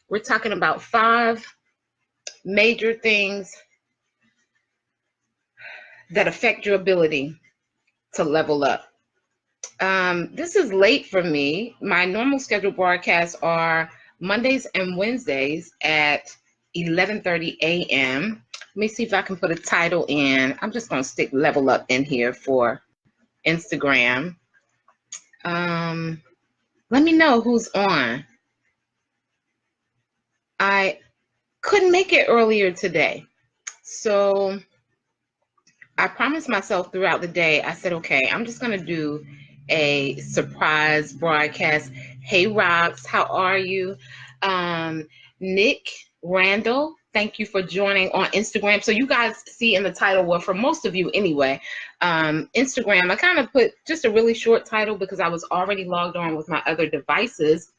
We're talking about 5 major things that affect your ability to level up. This is late for me. My normal scheduled broadcasts are Mondays and Wednesdays at 11:30 a.m. Let me see if I can put a title in. I'm just going to stick level up in here for Instagram. Let me know who's on. I couldn't make it earlier today. So I promised myself throughout the day, I said, okay, I'm just going to do a surprise broadcast. Hey, Rox, how are you? Nick Randall, thank you for joining on Instagram. So you guys see in the title, well, for most of you anyway, Instagram, I kind of put just a really short title because I was already logged on with my other devices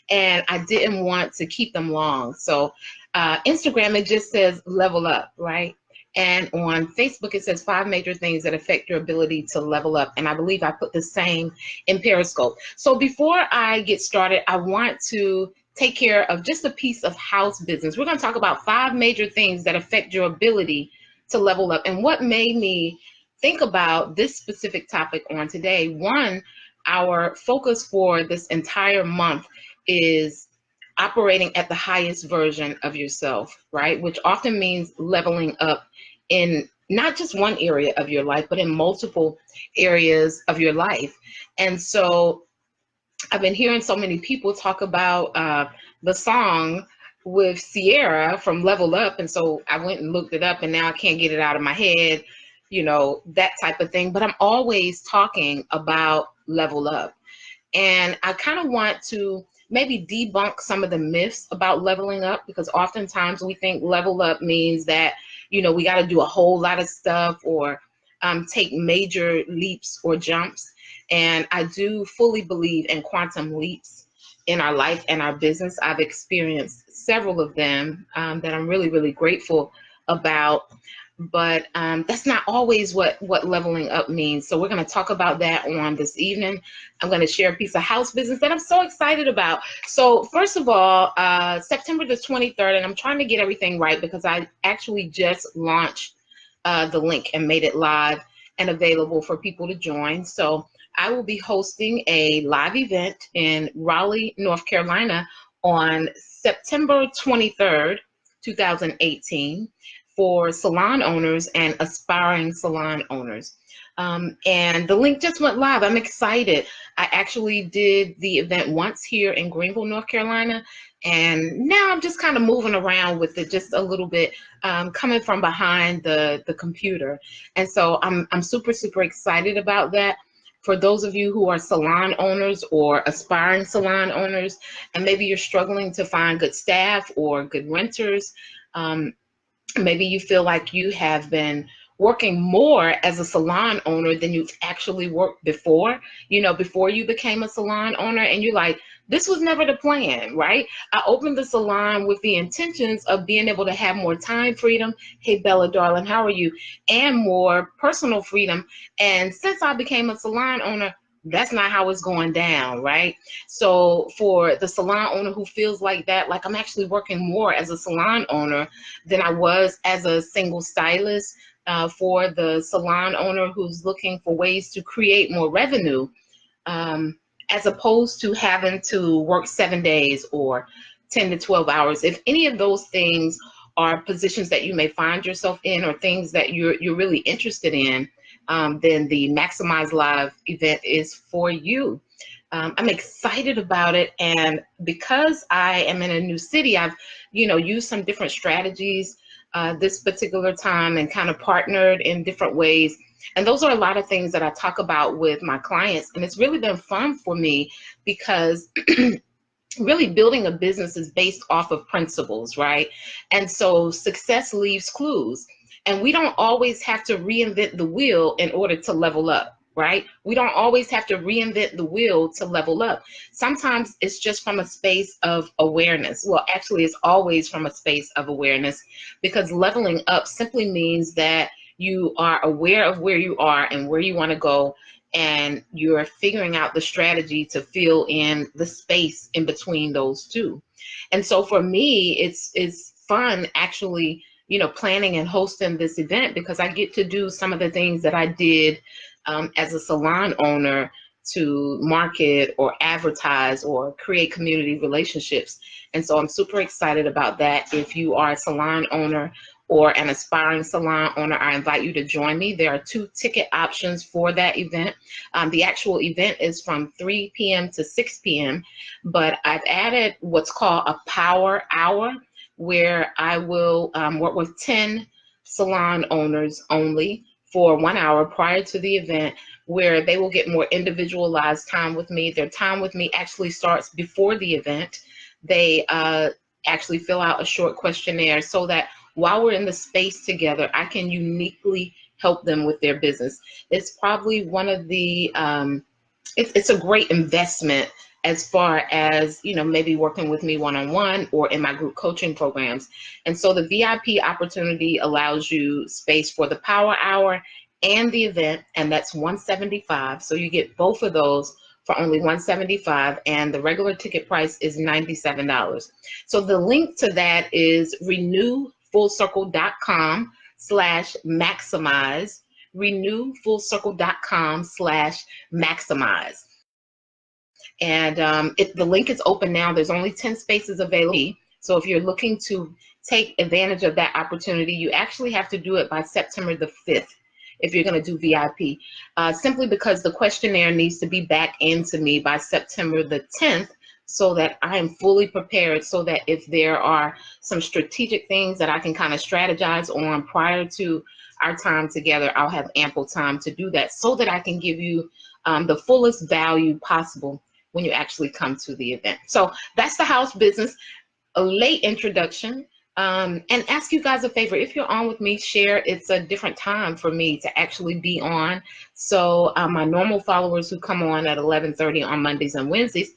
and I didn't want to keep them long. So Instagram, it just says level up, right? And on Facebook, it says 5 major things that affect your ability to level up. And I believe I put the same in Periscope. So before I get started, I want to take care of just a piece of house business. We're going to talk about 5 major things that affect your ability to level up. And what made me think about this specific topic on today, one, our focus for this entire month is operating at the highest version of yourself, right? Which often means leveling up in not just one area of your life, but in multiple areas of your life. And so I've been hearing so many people talk about the song with Sierra from Level Up. And so I went and looked it up and now I can't get it out of my head, you know, that type of thing. But I'm always talking about level up. And I kind of want to maybe debunk some of the myths about leveling up, because oftentimes we think level up means that, you know, we got to do a whole lot of stuff or take major leaps or jumps. And I do fully believe in quantum leaps in our life and our business. I've experienced several of them that I'm really, really grateful about. But that's not always what leveling up means. So we're going to talk about that on this evening. I'm going to share a piece of house business that I'm so excited about. So first of all, September the 23rd, and I'm trying to get everything right because I actually just launched the link and made it live and available for people to join. So I will be hosting a live event in Raleigh, North Carolina on September 23rd, 2018. For salon owners and aspiring salon owners. And the link just went live. I'm excited. I actually did the event once here in Greenville, North Carolina, and now I'm just kind of moving around with it just a little bit, coming from behind the computer. And so I'm super, super excited about that. For those of you who are salon owners or aspiring salon owners, and maybe you're struggling to find good staff or good renters, maybe you feel like you have been working more as a salon owner than you've actually worked before, you know, before you became a salon owner, and you're like, this was never the plan, right? I opened the salon with the intentions of being able to have more time freedom. Hey, Bella, darling, how are you? And more personal freedom. And since I became a salon owner, that's not how it's going down, right? So for the salon owner who feels like that, like I'm actually working more as a salon owner than I was as a single stylist, for the salon owner who's looking for ways to create more revenue, as opposed to having to work 7 days or 10 to 12 hours. If any of those things are positions that you may find yourself in or things that you're really interested in, then the Maximize Live event is for you. I'm excited about it, and because I am in a new city, I've, you know, used some different strategies this particular time and kind of partnered in different ways. And those are a lot of things that I talk about with my clients, and it's really been fun for me because really building a business is based off of principles, right? And so success leaves clues. And we don't always have to reinvent the wheel in order to level up, right? We don't always have to reinvent the wheel to level up. Sometimes it's just from a space of awareness. Well, actually, it's always from a space of awareness, because leveling up simply means that you are aware of where you are and where you want to go, and you're figuring out the strategy to fill in the space in between those two. And so for me, it's fun actually, planning and hosting this event, because I get to do some of the things that I did as a salon owner to market or advertise or create community relationships. And so I'm super excited about that. If you are a salon owner or an aspiring salon owner, I invite you to join me. There are 2 ticket options for that event. The actual event is from 3 p.m. to 6 p.m., but I've added what's called a power hour, where I will work with 10 salon owners only for 1 hour prior to the event, where they will get more individualized time with me. Their time with me actually starts before the event. They actually fill out a short questionnaire so that while we're in the space together, I can uniquely help them with their business. It's probably one of the, it's a great investment as far as, maybe working with me one-on-one or in my group coaching programs. And so the VIP opportunity allows you space for the power hour and the event, and that's $175. So you get both of those for only $175, and the regular ticket price is $97. So the link to that is renewfullcircle.com/maximize, renewfullcircle.com/maximize. And the link is open now. There's only 10 spaces available. So if you're looking to take advantage of that opportunity, you actually have to do it by September the 5th if you're going to do VIP, simply because the questionnaire needs to be back into me by September the 10th, so that I am fully prepared, so that if there are some strategic things that I can kind of strategize on prior to our time together, I'll have ample time to do that, so that I can give you the fullest value possible when you actually come to the event. So that's the house business, a late introduction. And ask you guys a favor. If you're on with me, share. It's a different time for me to actually be on. So my normal followers who come on at 11:30 on Mondays and Wednesdays,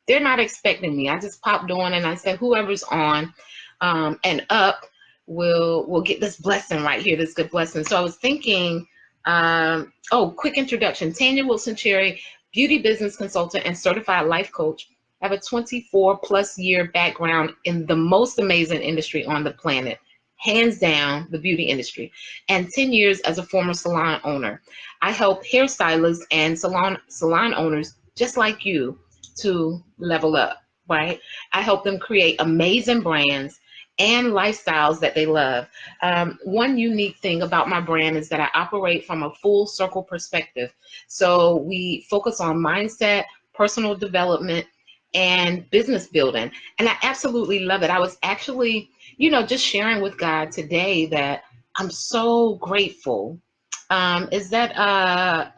they're not expecting me. I just popped on and I said, whoever's on and up will get this blessing right here, this good blessing. So I was thinking, quick introduction. Tanya Wilson-Cherry, beauty business consultant and certified life coach. I have a 24+ year background in the most amazing industry on the planet, hands down, the beauty industry, and 10 years as a former salon owner. I help hairstylists and salon owners just like you to level up, right? I help them create amazing brands and lifestyles that they love. One unique thing about my brand is that I operate from a full circle perspective. So we focus on mindset, personal development, and business building. And I absolutely love it. I was actually, just sharing with God today that I'm so grateful. Is that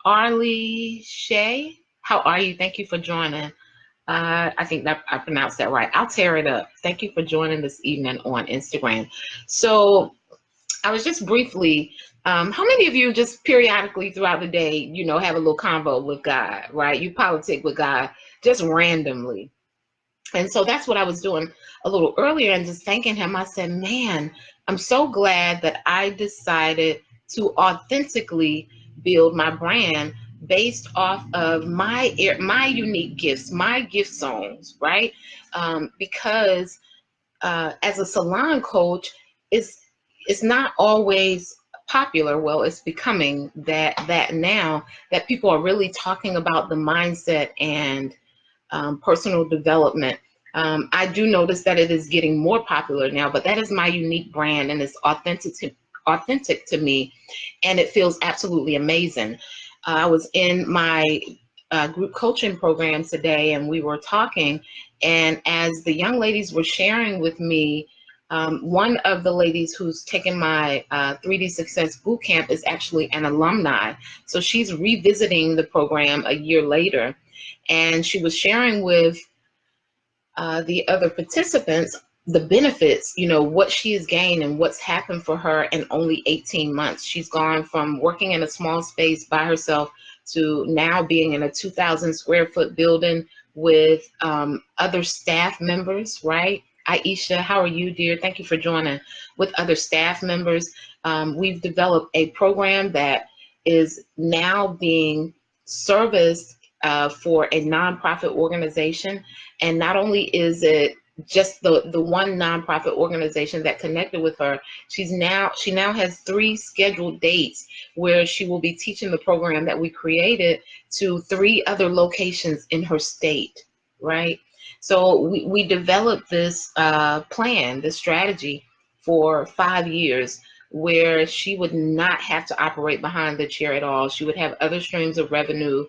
Arlie Shay? How are you? Thank you for joining. I think that I pronounced that right. I'll tear it up. Thank you for joining this evening on Instagram. So I was just briefly, how many of you just periodically throughout the day, have a little convo with God, right? You politic with God just randomly. And so that's what I was doing a little earlier, and just thanking him. I said, man, I'm so glad that I decided to authentically build my brand based off of my unique gifts, my gift zones, right? Because as a salon coach, it's not always popular. Well, it's becoming that now, that people are really talking about the mindset and personal development. I do notice that it is getting more popular now, but that is my unique brand, and it's authentic to me, and it feels absolutely amazing. I was in my group coaching program today, and we were talking, and as the young ladies were sharing with me, one of the ladies who's taken my 3D Success Bootcamp is actually an alumni. So she's revisiting the program a year later, and she was sharing with the other participants the benefits, what she has gained and what's happened for her in only 18 months. She's gone from working in a small space by herself to now being in a 2,000 square foot building with other staff members, right? Aisha, how are you, dear? Thank you for joining. With other staff members. We've developed a program that is now being serviced for a nonprofit organization. And not only is it just the one nonprofit organization that connected with her, she now has 3 scheduled dates where she will be teaching the program that we created to 3 other locations in her state, right? So we developed this plan, this strategy for 5 years, where she would not have to operate behind the chair at all. She would have other streams of revenue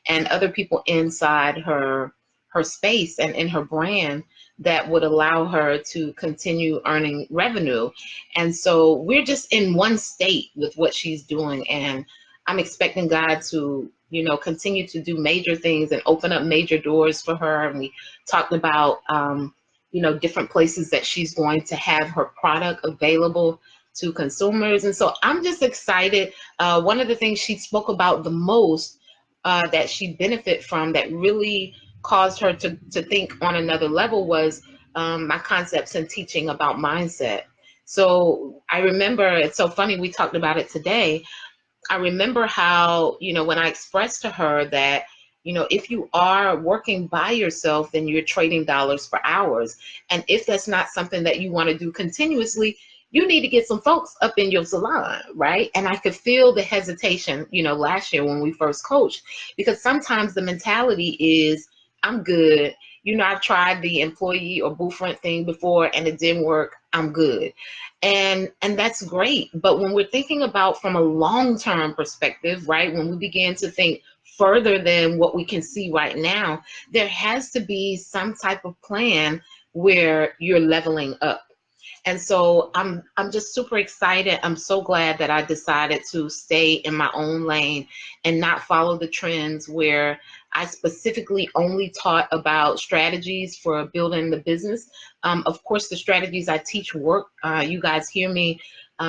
and other people inside her space and in her brand that would allow her to continue earning revenue. And so we're just in one state with what she's doing, and I'm expecting God to, continue to do major things and open up major doors for her. And we talked about different places that she's going to have her product available to consumers. And so I'm just excited. One of the things she spoke about the most that she benefit from, that really caused her to think on another level, was my concepts and teaching about mindset. So I remember, it's so funny, we talked about it today. I remember how, when I expressed to her that, if you are working by yourself, then you're trading dollars for hours. And if that's not something that you want to do continuously, you need to get some folks up in your salon, right? And I could feel the hesitation, last year when we first coached, because sometimes the mentality is, I'm good. I've tried the employee or booth rent thing before and it didn't work. I'm good. And that's great. But when we're thinking about from a long-term perspective, right, when we begin to think further than what we can see right now, there has to be some type of plan where you're leveling up. And so I'm just super excited. I'm so glad that I decided to stay in my own lane and not follow the trends where I specifically only taught about strategies for building the business. Of course, the strategies I teach work. You guys hear me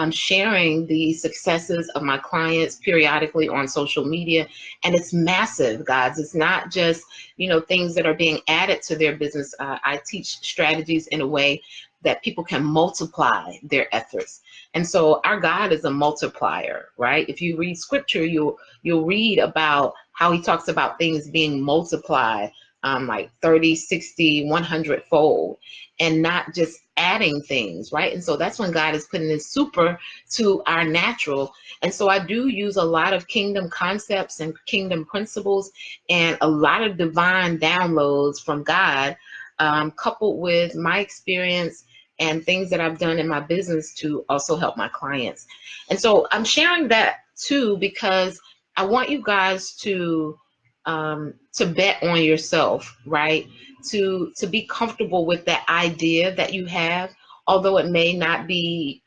sharing the successes of my clients periodically on social media. And it's massive, guys. It's not just, things that are being added to their business. I teach strategies in a way that people can multiply their efforts. And so our God is a multiplier, right? If you read scripture, you'll read about how he talks about things being multiplied, like 30, 60, 100 fold, and not just adding things, right? And so that's when God is putting this super to our natural. And so I do use a lot of kingdom concepts and kingdom principles and a lot of divine downloads from God, coupled with my experience and things that I've done in my business to also help my clients. And so I'm sharing that too, because I want you guys to bet on yourself, right? To be comfortable with that idea that you have, although it may not be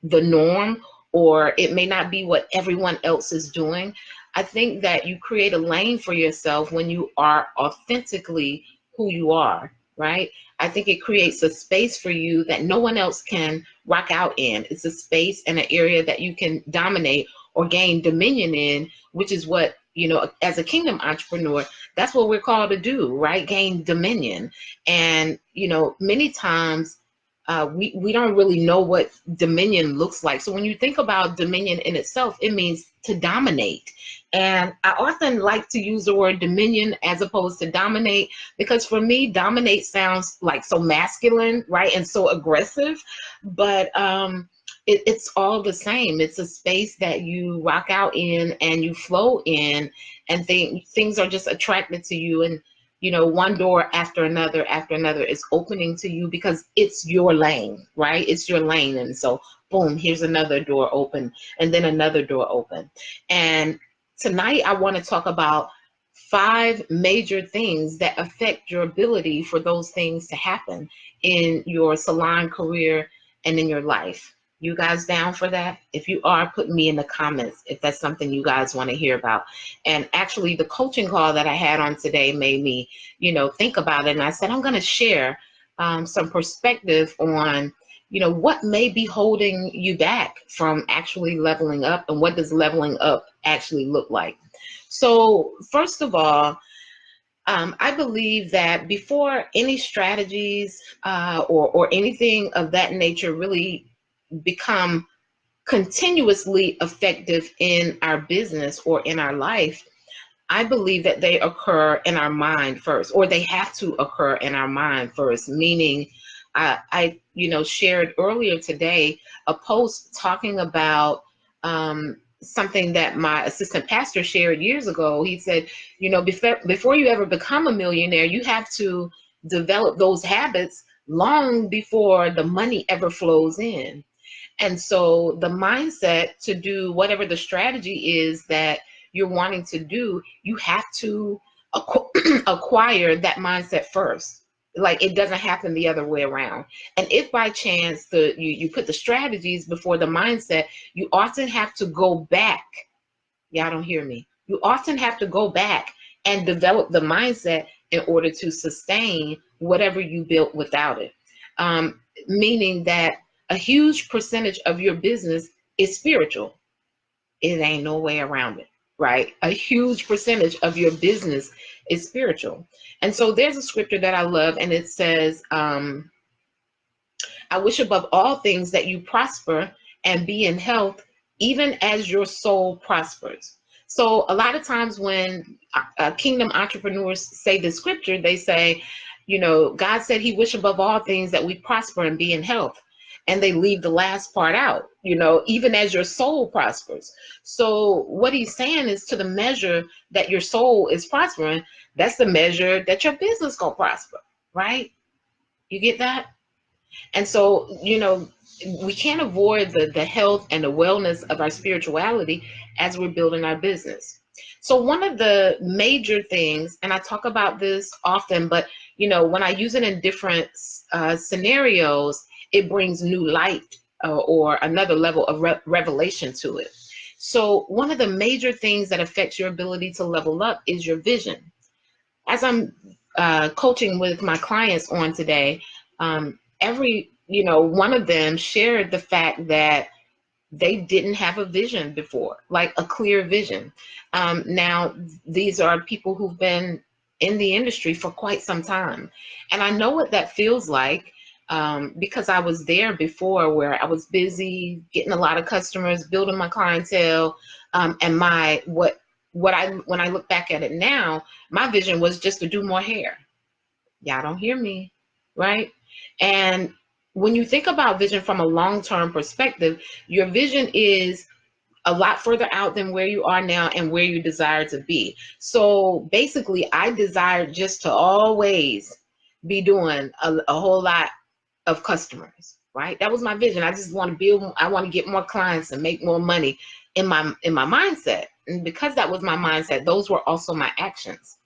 the norm or it may not be what everyone else is doing. I think that you create a lane for yourself when you are authentically who you are, right? I think it creates a space for you that no one else can rock out in. It's a space and an area that you can dominate or gain dominion in, which is what, as a kingdom entrepreneur, that's what we're called to do, right? Gain dominion. And, many times we don't really know what dominion looks like. So when you think about dominion in itself, it means to dominate. And I often like to use the word dominion as opposed to dominate, because for me, dominate sounds like so masculine, right? And so aggressive, but it's all the same. It's a space that you rock out in and you flow in, and things are just attracted to you. And one door after another is opening to you because it's your lane, right? It's your lane. And so, boom, here's another door open, and then another door open. And tonight, I want to talk about 5 major things that affect your ability for those things to happen in your salon career and in your life. You guys down for that? If you are, put me in the comments if that's something you guys want to hear about. And actually, the coaching call that I had on today made me, think about it. And I said, I'm going to share some perspective on, what may be holding you back from actually leveling up, and what does leveling up actually look like. So first of all, I believe that before any strategies or anything of that nature really become continuously effective in our business or in our life, I believe that they occur in our mind first, or they have to occur in our mind first, meaning I shared earlier today a post talking about something that my assistant pastor shared years ago. He said, before you ever become a millionaire, you have to develop those habits long before the money ever flows in. And so the mindset to do whatever the strategy is that you're wanting to do, you have to acquire that mindset first. Like, it doesn't happen the other way around. And if by chance you put the strategies before the mindset, you often have to go back. Y'all don't hear me. You often have to go back and develop the mindset in order to sustain whatever you built without it. Meaning that a huge percentage of your business is spiritual. It ain't no way around it, right? A huge percentage of your business is spiritual. And so there's a scripture that I love, and it says, I wish above all things that you prosper and be in health, even as your soul prospers. So a lot of times when kingdom entrepreneurs say the scripture, they say, God said he wished above all things that we prosper and be in health. And they leave the last part out, even as your soul prospers. So what he's saying is, to the measure that your soul is prospering, that's the measure that your business gonna prosper, right? You get that? And so, we can't avoid the health and the wellness of our spirituality as we're building our business. So one of the major things, and I talk about this often, but when I use it in different scenarios, it brings new light or another level of revelation to it. So one of the major things that affects your ability to level up is your vision. As I'm coaching with my clients on today, one of them shared the fact that they didn't have a vision before, like a clear vision. Now, these are people who've been in the industry for quite some time. And I know what that feels like because I was there before, where I was busy getting a lot of customers, building my clientele, and when I look back at it now, my vision was just to do more hair. Y'all don't hear me, right? And when you think about vision from a long-term perspective, your vision is a lot further out than where you are now and where you desire to be. So basically, I desired just to always be doing a whole lot of customers, right? That was my vision. I just want to build, I want to get more clients and make more money in my mindset. And because that was my mindset, those were also my actions.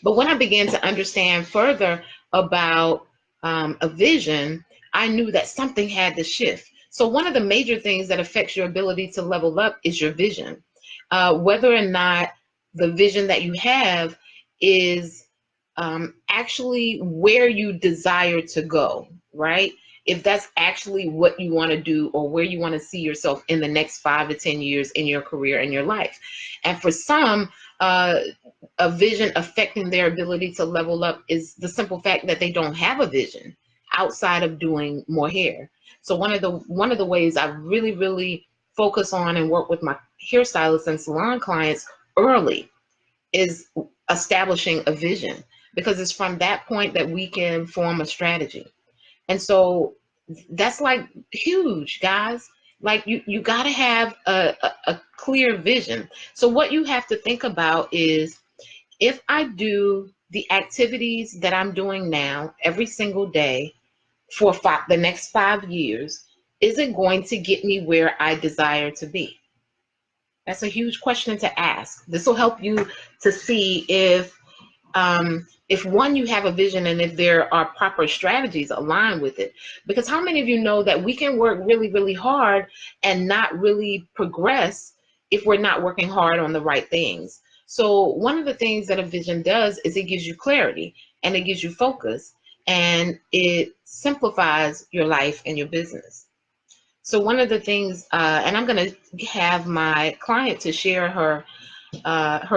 But when I began to understand further about a vision, I knew that something had to shift. So one of the major things that affects your ability to level up is your vision. Whether or not the vision that you have is actually where you desire to go, right? If that's actually what you want to do, or where you want to see yourself in the next 5 to 10 years in your career and your life. And for some, a vision affecting their ability to level up is the simple fact that they don't have a vision outside of doing more hair. So one of the ways I really focus on and work with my hairstylists and salon clients early is establishing a vision, because it's from that point that we can form a strategy. And so that's like huge, guys. Like you got to have a clear vision. So what you have to think about is, if I do the activities that I'm doing now every single day for the next 5 years, is it going to get me where I desire to be? That's a huge question to ask. This will help you to see if one, you have a vision, and if there are proper strategies aligned with it. Because how many of you know that we can work really hard and not really progress if we're not working hard on the right things? So one of the things that a vision does is it gives you clarity, and it gives you focus, and it simplifies your life and your business. So one of the things, and I'm going to have my client to share her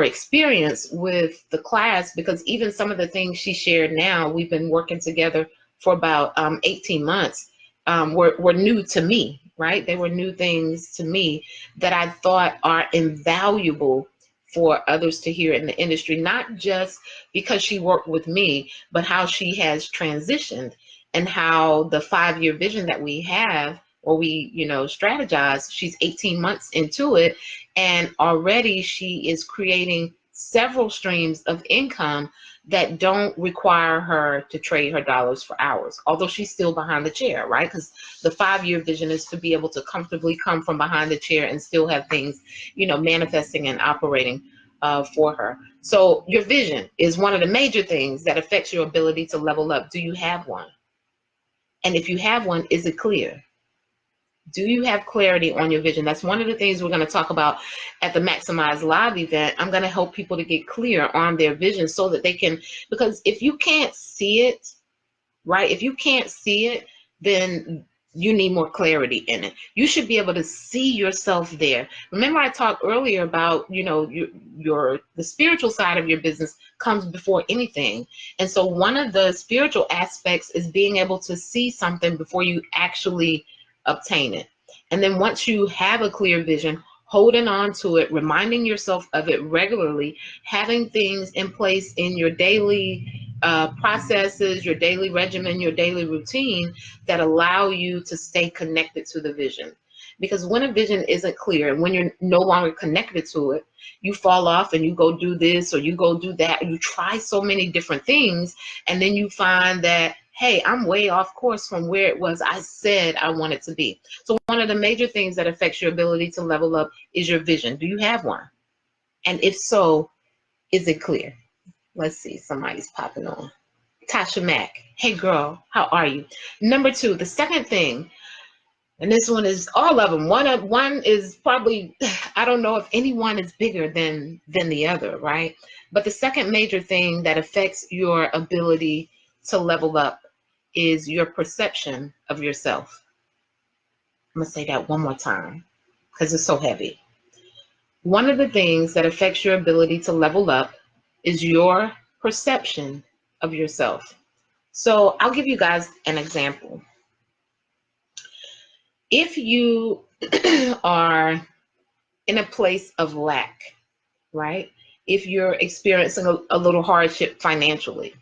experience with the class, because even some of the things she shared now, we've been working together for about 18 months, were new to me, right? They were new things to me that I thought are invaluable for others to hear in the industry, not just because she worked with me, but how she has transitioned and how the 5-year vision that we have, or we, strategize, she's 18 months into it, and already she is creating several streams of income that don't require her to trade her dollars for hours, although she's still behind the chair, right? Because the 5-year vision is to be able to comfortably come from behind the chair and still have things, manifesting and operating for her. So your vision is one of the major things that affects your ability to level up. Do you have one? And if you have one, is it clear? Do you have clarity on your vision? That's one of the things we're going to talk about at the Maximize Live event. I'm going to help people to get clear on their vision so that they can, because if you can't see it, right? If you can't see it, then you need more clarity in it. You should be able to see yourself there. Remember, I talked earlier about, the spiritual side of your business comes before anything. And so one of the spiritual aspects is being able to see something before you actually obtain it. And then once you have a clear vision, holding on to it, reminding yourself of it regularly, having things in place in your daily processes, your daily regimen, your daily routine that allow you to stay connected to the vision. Because when a vision isn't clear and when you're no longer connected to it, you fall off and you go do this or you go do that. You try so many different things, and then you find that, hey, I'm way off course from where it was I said I wanted to be. So one of the major things that affects your ability to level up is your vision. Do you have one? And if so, is it clear? Let's see, somebody's popping on. Tasha Mack, hey girl, how are you? Number 2, the second thing, and this one is all of them. One is probably, I don't know if anyone is bigger than the other, right? But the second major thing that affects your ability to level up is your perception of yourself. I'm gonna say that one more time because it's so heavy. One of the things that affects your ability to level up is your perception of yourself. So I'll give you guys an example. If you are in a place of lack, right? If you're experiencing a little hardship financially,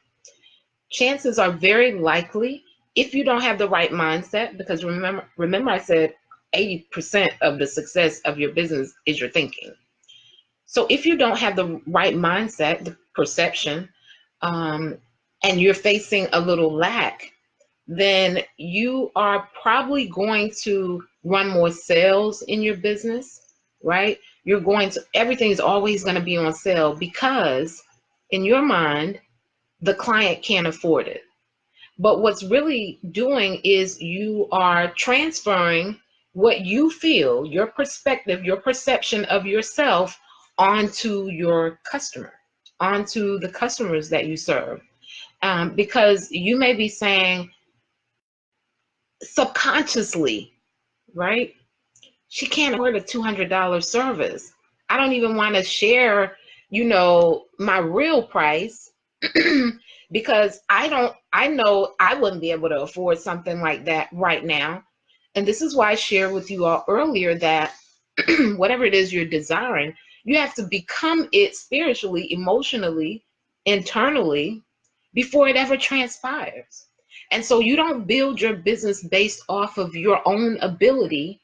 chances are very likely, if you don't have the right mindset, because remember I said 80% of the success of your business is your thinking. So if you don't have the right mindset, the perception, and you're facing a little lack, then you are probably going to run more sales in your business, right? Everything is always going to be on sale because in your mind, the client can't afford it. But what's really doing is you are transferring what you feel, your perspective, your perception of yourself onto your customer, onto the customers that you serve. Because you may be saying subconsciously, right? She can't afford a $200 service. I don't even want to share, my real price because I know I wouldn't be able to afford something like that right now. And this is why I shared with you all earlier that whatever it is you're desiring, you have to become it spiritually, emotionally, internally before it ever transpires. And so you don't build your business based off of your own ability,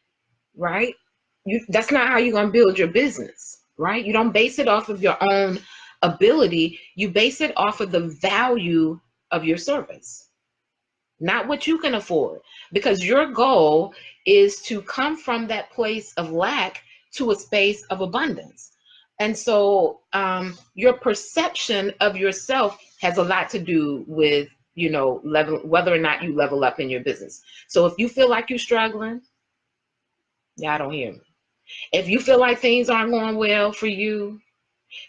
right? That's not how you're going to build your business, right? You don't base it off of your own ability. You base it off of the value of your service, not what you can afford, because your goal is to come from that place of lack to a space of abundance. And so your perception of yourself has a lot to do with, whether or not you level up in your business. So if you feel like you're struggling, y'all don't hear me. If you feel like things aren't going well for you,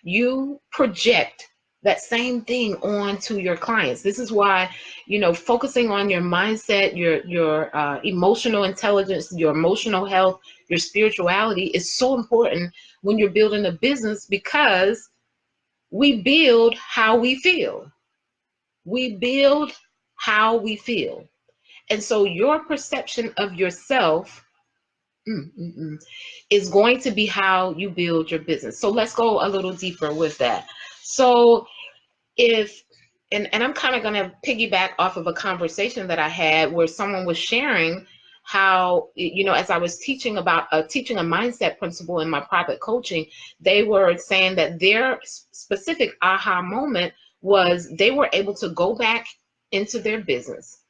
you project that same thing on to your clients. This is why, focusing on your mindset, your emotional intelligence, your emotional health, your spirituality is so important when you're building a business, because we build how we feel. We build how we feel. And so your perception of yourself is going to be how you build your business. So let's go a little deeper with that. So if and I'm kind of going to piggyback off of a conversation that I had where someone was sharing how, as I was teaching about teaching a mindset principle in my private coaching, they were saying that their specific aha moment was they were able to go back into their business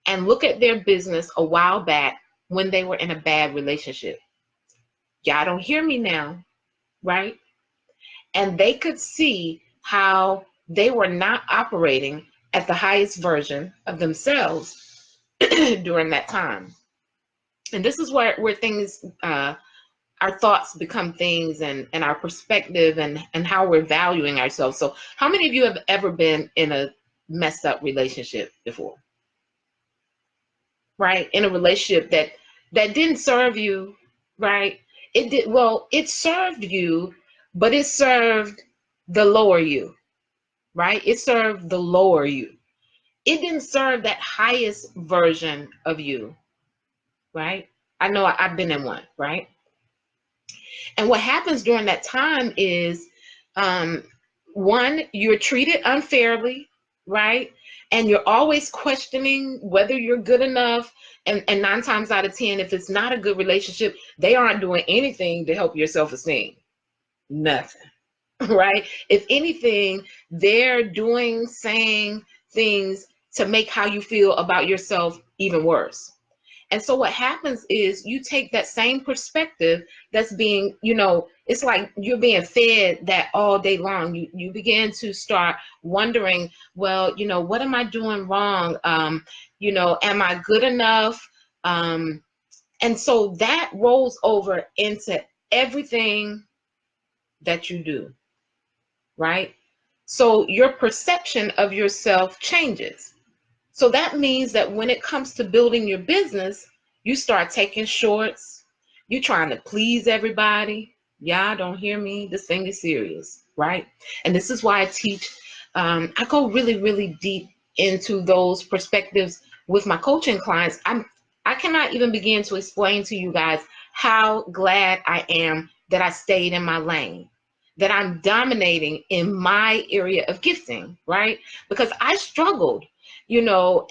and look at their business a while back when they were in a bad relationship. Y'all don't hear me now, right? And they could see how they were not operating at the highest version of themselves during that time. And this is where things, our thoughts become things, and our perspective, and how we're valuing ourselves. So how many of you have ever been in a messed up relationship before? Right? In a relationship that didn't serve you, right? It served you, but it served the lower you, right? It served the lower you. It didn't serve that highest version of you, right? I know I've been in one, right? And what happens during that time is, one, you're treated unfairly, right? And you're always questioning whether you're good enough. And 9 times out of 10, if it's not a good relationship, they aren't doing anything to help your self-esteem. Nothing. Right? If anything, they're doing, saying things to make how you feel about yourself even worse. And so what happens is you take that same perspective that's being, it's like you're being fed that all day long. You begin to start wondering, well, what am I doing wrong? Am I good enough? And so that rolls over into everything that you do, right? So your perception of yourself changes. So that means that when it comes to building your business, you start taking shorts. You're trying to please everybody. Y'all don't hear me. This thing is serious, right? And this is why I teach. I go really, really deep into those perspectives with my coaching clients. I cannot even begin to explain to you guys how glad I am that I stayed in my lane, that I'm dominating in my area of gifting, right? Because I struggled.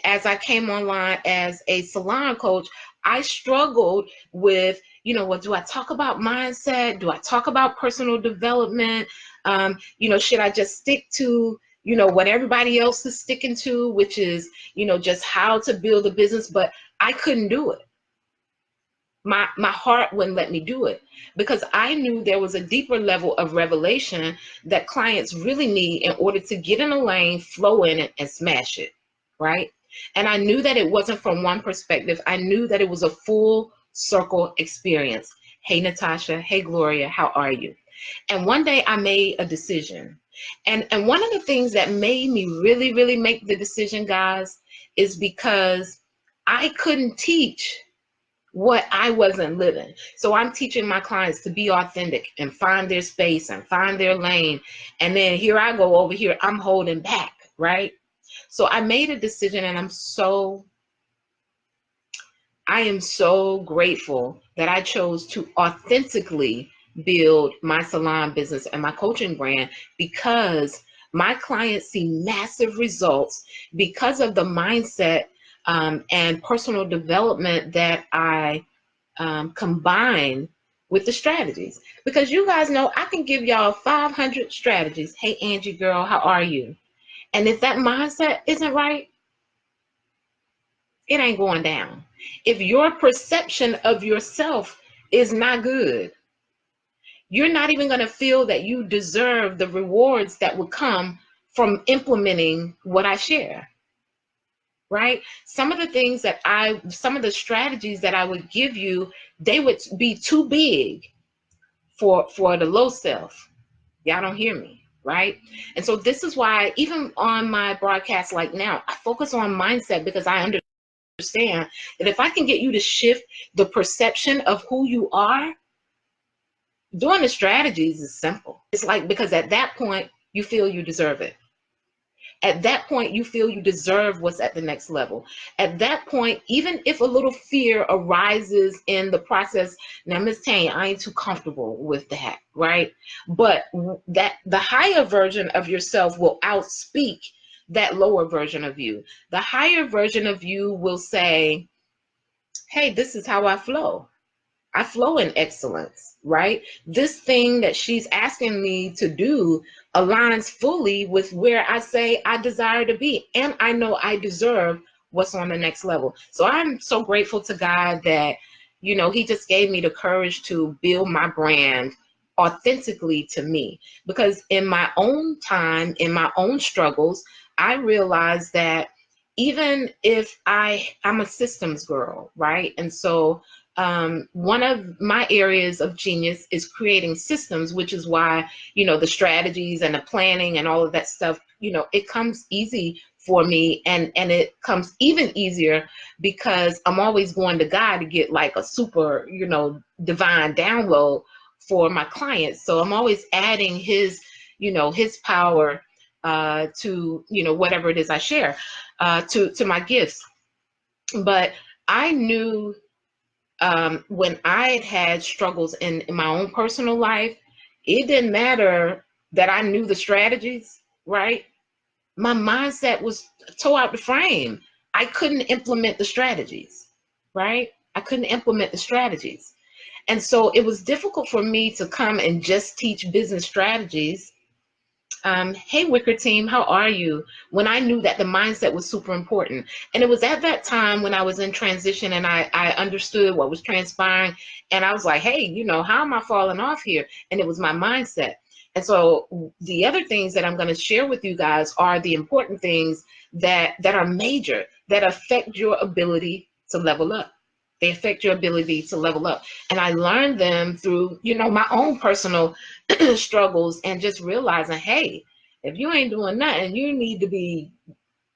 As I came online as a salon coach, I struggled with, what do I talk about mindset? Do I talk about personal development? Should I just stick to, what everybody else is sticking to, which is, just how to build a business? But I couldn't do it. My heart wouldn't let me do it, because I knew there was a deeper level of revelation that clients really need in order to get in a lane, flow in it, and smash it. Right? And I knew that it wasn't from one perspective. I knew that it was a full circle experience. Hey, Natasha. Hey, Gloria. How are you? And one day I made a decision. And one of the things that made me really, really make the decision, guys, is because I couldn't teach what I wasn't living. So I'm teaching my clients to be authentic and find their space and find their lane. And then here I go over here, I'm holding back, right? So I made a decision, and I am so grateful that I chose to authentically build my salon business and my coaching brand, because my clients see massive results because of the mindset and personal development that I combine with the strategies. Because you guys know I can give y'all 500 strategies. Hey, Angie girl, how are you? And if that mindset isn't right, it ain't going down. If your perception of yourself is not good, you're not even going to feel that you deserve the rewards that would come from implementing what I share. Right? Some of the strategies that I would give you, they would be too big for the low self. Y'all don't hear me, right? And so this is why even on my broadcast like now, I focus on mindset, because I understand that if I can get you to shift the perception of who you are, doing the strategies is simple. It's like, because at that point you feel you deserve it. At that point, you feel you deserve what's at the next level. At that point, even if a little fear arises in the process, now, Miss Tanya, I ain't too comfortable with that, right? But that the higher version of yourself will outspeak that lower version of you. The higher version of you will say, hey, this is how I flow. I flow in excellence, right? This thing that she's asking me to do aligns fully with where I say I desire to be. And I know I deserve what's on the next level. So I'm so grateful to God that, He just gave me the courage to build my brand authentically to me. Because in my own time, in my own struggles, I realized that even if I'm a systems girl, right? And so one of my areas of genius is creating systems, which is why, the strategies and the planning and all of that stuff, it comes easy for me. And it comes even easier because I'm always going to God to get like a super, divine download for my clients. So I'm always adding his power to, whatever it is I share, to my gifts. But I knew when I had struggles in my own personal life, it didn't matter that I knew the strategies, right? My mindset was tore out the frame. I couldn't implement the strategies, right? I couldn't implement the strategies. And so it was difficult for me to come and just teach business strategies. Hey, Wicker team, how are you? When I knew that the mindset was super important. And it was at that time when I was in transition and I understood what was transpiring. And I was like, hey, how am I falling off here? And it was my mindset. And so the other things that I'm going to share with you guys are the important things that are major, that affect your ability to level up. They affect your ability to level up. And I learned them through, my own personal struggles and just realizing, hey, if you ain't doing nothing, you need to be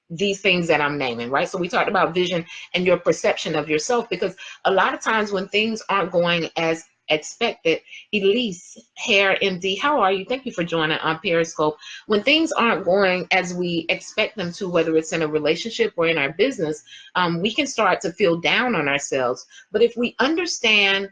these things that I'm naming, right? So we talked about vision and your perception of yourself, because a lot of times when things aren't going as expected, Elise, Hair MD, how are you? Thank you for joining on Periscope. When things aren't going as we expect them to, whether it's in a relationship or in our business, we can start to feel down on ourselves. But if we understand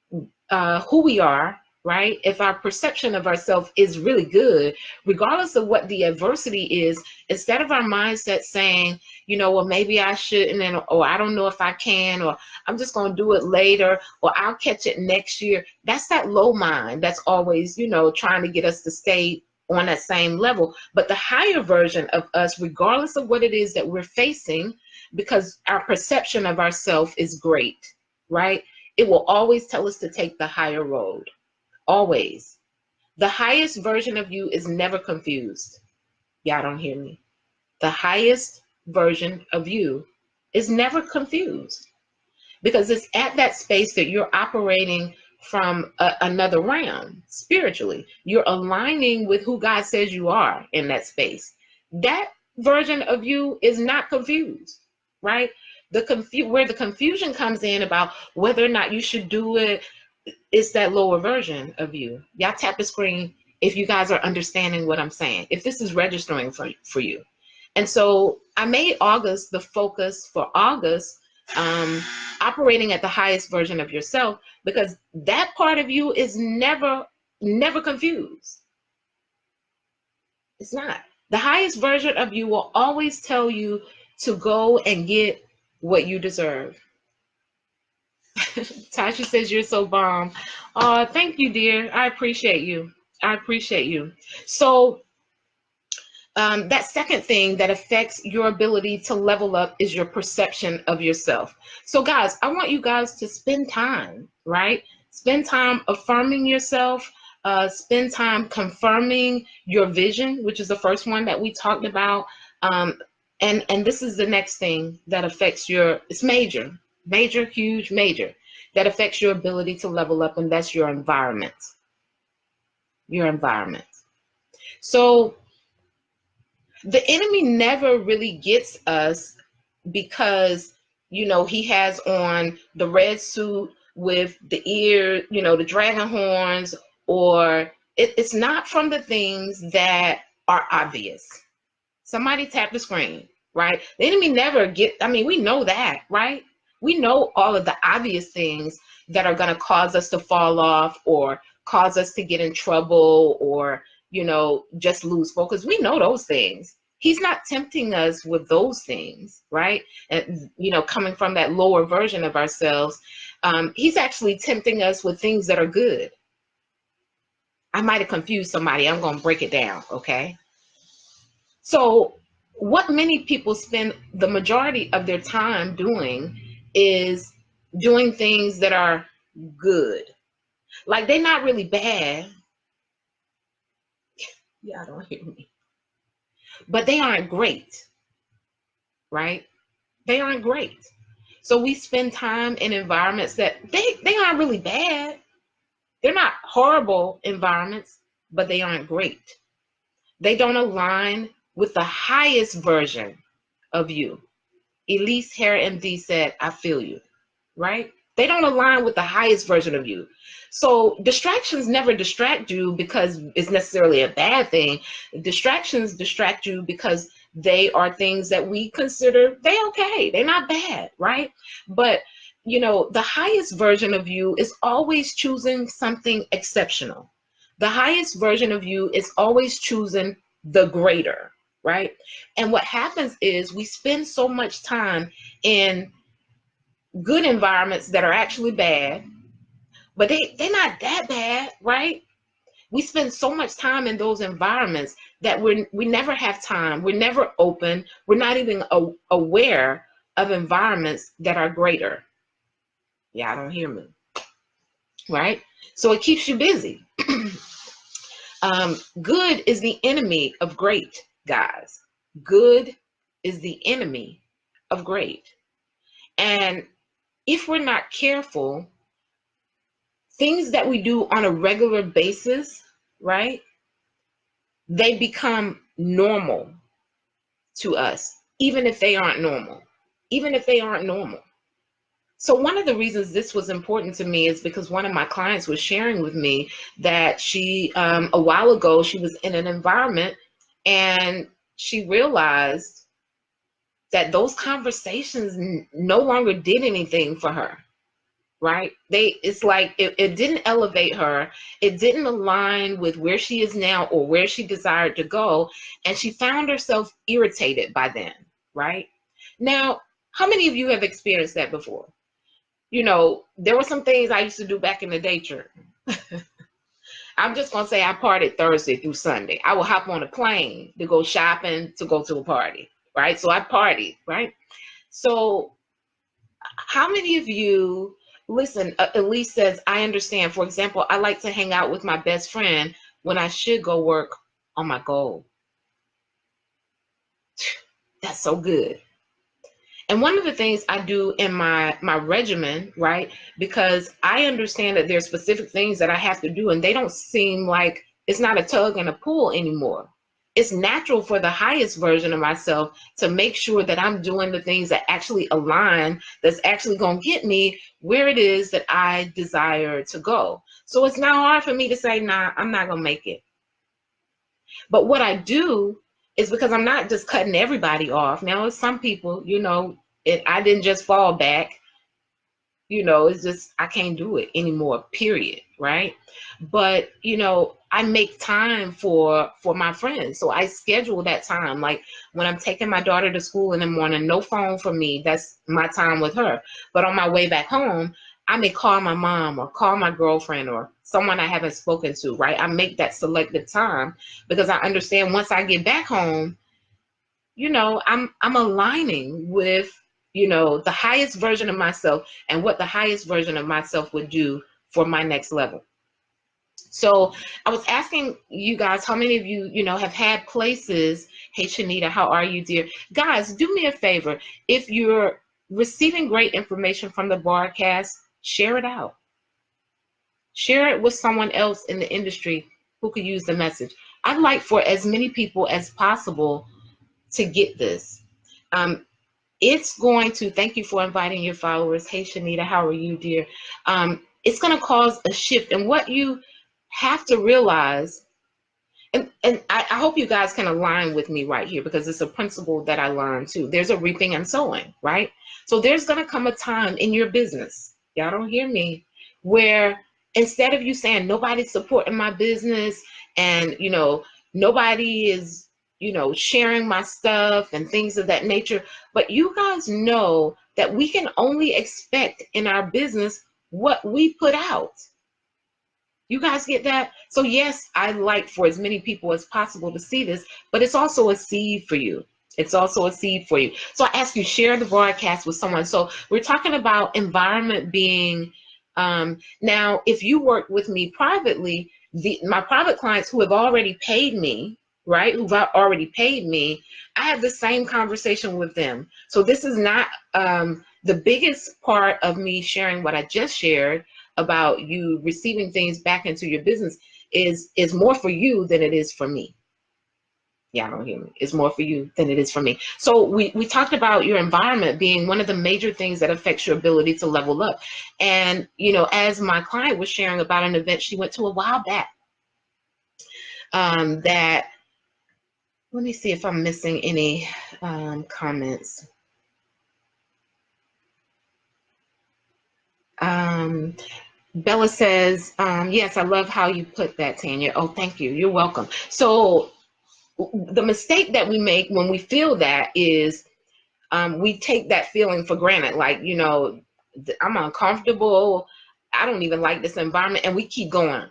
who we are, right? If our perception of ourselves is really good, regardless of what the adversity is, instead of our mindset saying, well, maybe I shouldn't, or I don't know if I can, or I'm just going to do it later, or I'll catch it next year. That's that low mind that's always, trying to get us to stay on that same level. But the higher version of us, regardless of what it is that we're facing, because our perception of ourselves is great, right? It will always tell us to take the higher road. Always. The highest version of you is never confused. Y'all don't hear me. The highest version of you is never confused, because it's at that space that you're operating from another realm spiritually. You're aligning with who God says you are in that space. That version of you is not confused, right? Where the confusion comes in about whether or not you should do it, it's that lower version of you. Y'all tap the screen if you guys are understanding what I'm saying, if this is registering for you. And so I made August the focus for August, operating at the highest version of yourself, because that part of you is never confused. It's not. The highest version of you will always tell you to go and get what you deserve. Tasha says you're so bomb. Thank you, dear. I appreciate you. I appreciate you. So that second thing that affects your ability to level up is your perception of yourself. So guys, I want you guys to spend time, right? Spend time affirming yourself. Spend time confirming your vision, which is the first one that we talked about. And this is the next thing that affects it's major, huge, major, that affects your ability to level up, and that's your environment. Your environment. So the enemy never really gets us because, he has on the red suit with the ear, the dragon horns, or it's not from the things that are obvious. Somebody tap the screen, right? The enemy never I mean, we know that, right? We know all of the obvious things that are going to cause us to fall off or cause us to get in trouble or, just lose focus. We know those things. He's not tempting us with those things, right? And, coming from that lower version of ourselves, he's actually tempting us with things that are good. I might have confused somebody. I'm going to break it down, okay? So what many people spend the majority of their time doing is doing things that are good. Like, they're not really bad. Yeah, don't hear me. But they aren't great, right? They aren't great. So we spend time in environments that they aren't really bad. They're not horrible environments, but they aren't great. They don't align with the highest version of you. Elise Hare MD said, I feel you, right? They don't align with the highest version of you. So distractions never distract you because it's necessarily a bad thing. Distractions distract you because they are things that we consider they okay. They're not bad, right? But the highest version of you is always choosing something exceptional. The highest version of you is always choosing the greater, right? And what happens is we spend so much time in good environments that are actually bad, but they're not that bad, right? We spend so much time in those environments that we never have time. We're never open. We're not even aware of environments that are greater. Yeah, I don't hear me, right? So it keeps you busy. Good is the enemy of great, guys. Good is the enemy of great. And if we're not careful, things that we do on a regular basis, right, they become normal to us, even if they aren't normal. Even if they aren't normal. So one of the reasons this was important to me is because one of my clients was sharing with me that she, a while ago, she was in an environment and she realized that those conversations no longer did anything for her, right? It's like it didn't elevate her. It didn't align with where she is now or where she desired to go. And she found herself irritated by them, right? Now, how many of you have experienced that before? There were some things I used to do back in the day, church. I'm just going to say I partied Thursday through Sunday. I would hop on a plane to go shopping, to go to a party, right? So I partied, right? So how many of you, listen, Elise says, I understand. For example, I like to hang out with my best friend when I should go work on my goal. That's so good. And one of the things I do in my regimen, right, because I understand that there's specific things that I have to do and they don't seem like it's not a tug and a pull anymore. It's natural for the highest version of myself to make sure that I'm doing the things that actually align, that's actually going to get me where it is that I desire to go. So it's not hard for me to say, nah, I'm not going to make it. But what I do is, because I'm not just cutting everybody off. Now, some people, I didn't just fall back. It's just I can't do it anymore, period, right? But, I make time for my friends. So I schedule that time. Like when I'm taking my daughter to school in the morning, no phone for me. That's my time with her. But on my way back home, I may call my mom or call my girlfriend or someone I haven't spoken to, right? I make that selective time because I understand once I get back home, I'm aligning with, the highest version of myself and what the highest version of myself would do for my next level. So I was asking you guys, how many of you, have had places. Hey, Shanita, how are you, dear? Guys, do me a favor. If you're receiving great information from the broadcast, share it out. Share it with someone else in the industry who could use the message. I'd like for as many people as possible to get this. It's going to, thank you for inviting your followers. Hey, Shanita, how are you, dear? It's going to cause a shift. And what you have to realize, and and I hope you guys can align with me right here, because it's a principle that I learned too. There's a reaping and sowing, right? So there's going to come a time in your business, y'all don't hear me, where instead of you saying nobody's supporting my business, and nobody is sharing my stuff and things of that nature, but you guys know that we can only expect in our business what we put out. You guys get that? So yes, I like for as many people as possible to see this, but it's also a seed for you. It's also a seed for you. So I ask you, share the broadcast with someone. So we're talking about environment being, now, if you work with me privately, my private clients who have already paid me, right, who've already paid me, I have the same conversation with them. So this is not the biggest part of me sharing what I just shared about you receiving things back into your business is more for you than it is for me. Yeah, I don't hear me. It's more for you than it is for me. So we talked about your environment being one of the major things that affects your ability to level up. And as my client was sharing about an event she went to a while back, that, let me see if I'm missing any comments. Bella says, yes, I love how you put that, Tanya. Oh, thank you. You're welcome. So the mistake that we make when we feel that is we take that feeling for granted. Like, I'm uncomfortable. I don't even like this environment. And we keep going.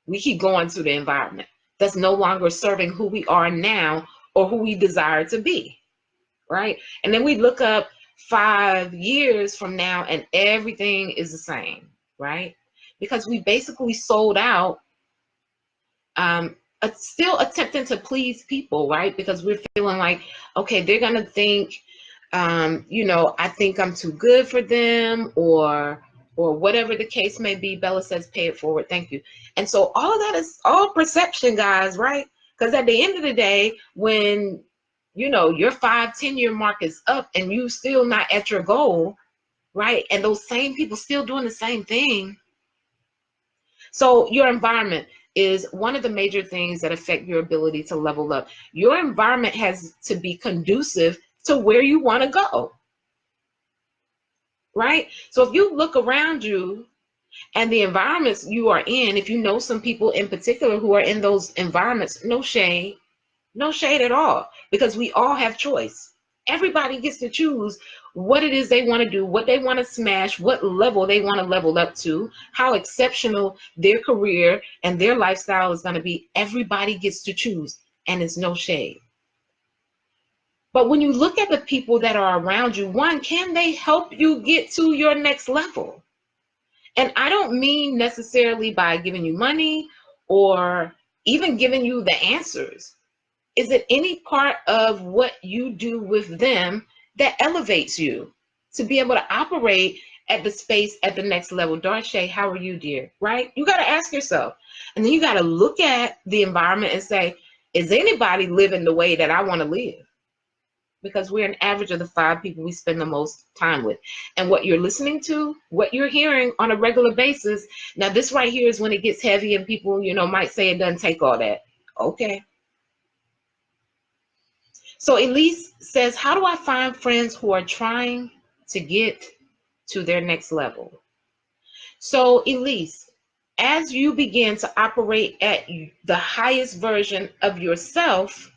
We keep going to the environment that's no longer serving who we are now or who we desire to be. Right. And then we look up 5 years from now and everything is the same. Right. Because we basically sold out, still attempting to please people, right? Because we're feeling like, okay, they're gonna think, I think I'm too good for them, or whatever the case may be. Bella says, pay it forward. Thank you. And so all of that is all perception, guys, right? Because at the end of the day, when your 5-10 year mark is up and you still not at your goal, right? And those same people still doing the same thing. So your environment is one of the major things that affect your ability to level up. Your environment has to be conducive to where you want to go, right? So if you look around you and the environments you are in, if you know some people in particular who are in those environments, no shade, no shade at all, because we all have choice. Everybody gets to choose what it is they want to do, what they want to smash, what level they want to level up to, how exceptional their career and their lifestyle is going to be. Everybody gets to choose, and it's no shade. But when you look at the people that are around you, one, can they help you get to your next level? And I don't mean necessarily by giving you money or even giving you the answers. Is it any part of what you do with them that elevates you to be able to operate at the space at the next level? Darche, how are you, dear? Right? You got to ask yourself. And then you got to look at the environment and say, is anybody living the way that I want to live? Because we're an average of the 5 people we spend the most time with. And what you're listening to, what you're hearing on a regular basis, now this right here is when it gets heavy and people, might say it doesn't take all that. Okay. So Elise says, how do I find friends who are trying to get to their next level? So Elise, as you begin to operate at the highest version of yourself,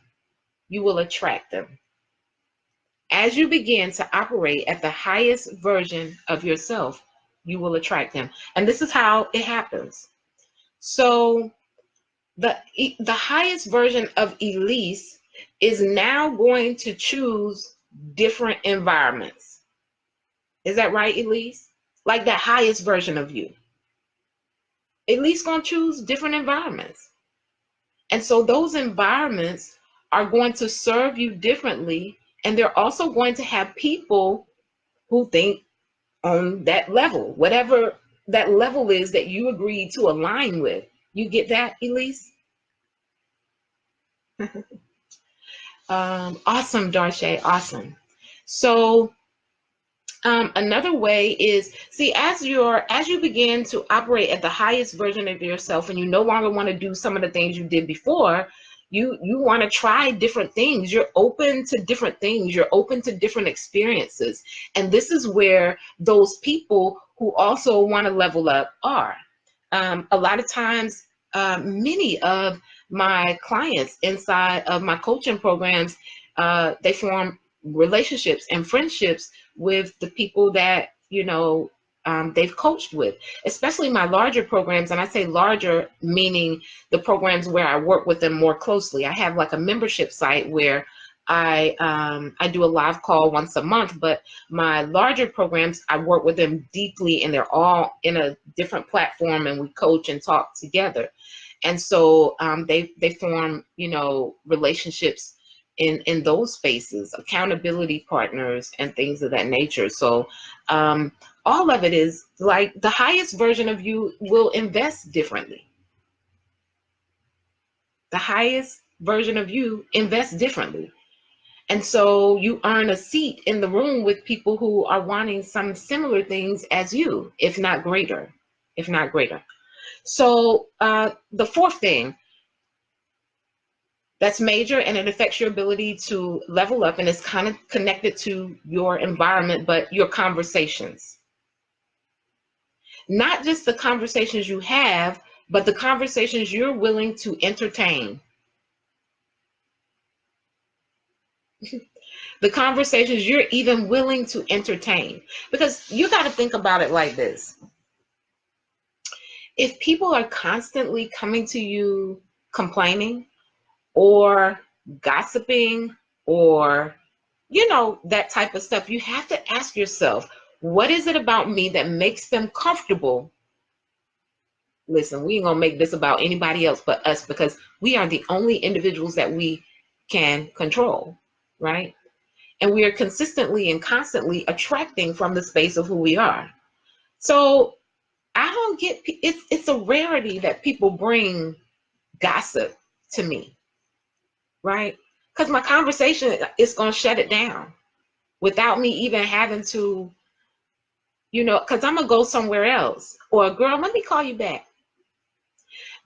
you will attract them. As you begin to operate at the highest version of yourself, you will attract them. And this is how it happens. So the highest version of Elise is now going to choose different environments. Is that right, Elise? Like that highest version of you. Elise gonna choose different environments. And so those environments are going to serve you differently. And they're also going to have people who think on that level, whatever that level is that you agreed to align with. You get that, Elise? Awesome, Darche, awesome. So Another way is, see, as you begin to operate at the highest version of yourself, and you no longer want to do some of the things you did before, you want to try different things. You're open to different things. You're open to different experiences, and this is where those people who also want to level up are. A lot of times, many of my clients inside of my coaching programs, they form relationships and friendships with the people that they've coached with, especially my larger programs. And I say larger meaning the programs where I work with them more closely. I have like a membership site where I do a live call once a month, but my larger programs, I work with them deeply, and they're all in a different platform, and we coach and talk together. And so they form relationships in those spaces, accountability partners and things of that nature. So all of it is like the highest version of you will invest differently. The highest version of you invests differently. And so you earn a seat in the room with people who are wanting some similar things as you, if not greater, if not greater. So the fourth thing that's major, and it affects your ability to level up, and it's kind of connected to your environment, but your conversations. Not just the conversations you have, but the conversations you're willing to entertain. The conversations you're even willing to entertain. Because you got to think about it like this. If people are constantly coming to you complaining or gossiping or that type of stuff, you have to ask yourself, what is it about me that makes them comfortable? Listen, we ain't gonna make this about anybody else but us, because we are the only individuals that we can control, right? And we are consistently and constantly attracting from the space of who we are. So I don't get, it's a rarity that people bring gossip to me, right? Because my conversation is going to shut it down without me even having to, because I'm going to go somewhere else. Or, girl, let me call you back.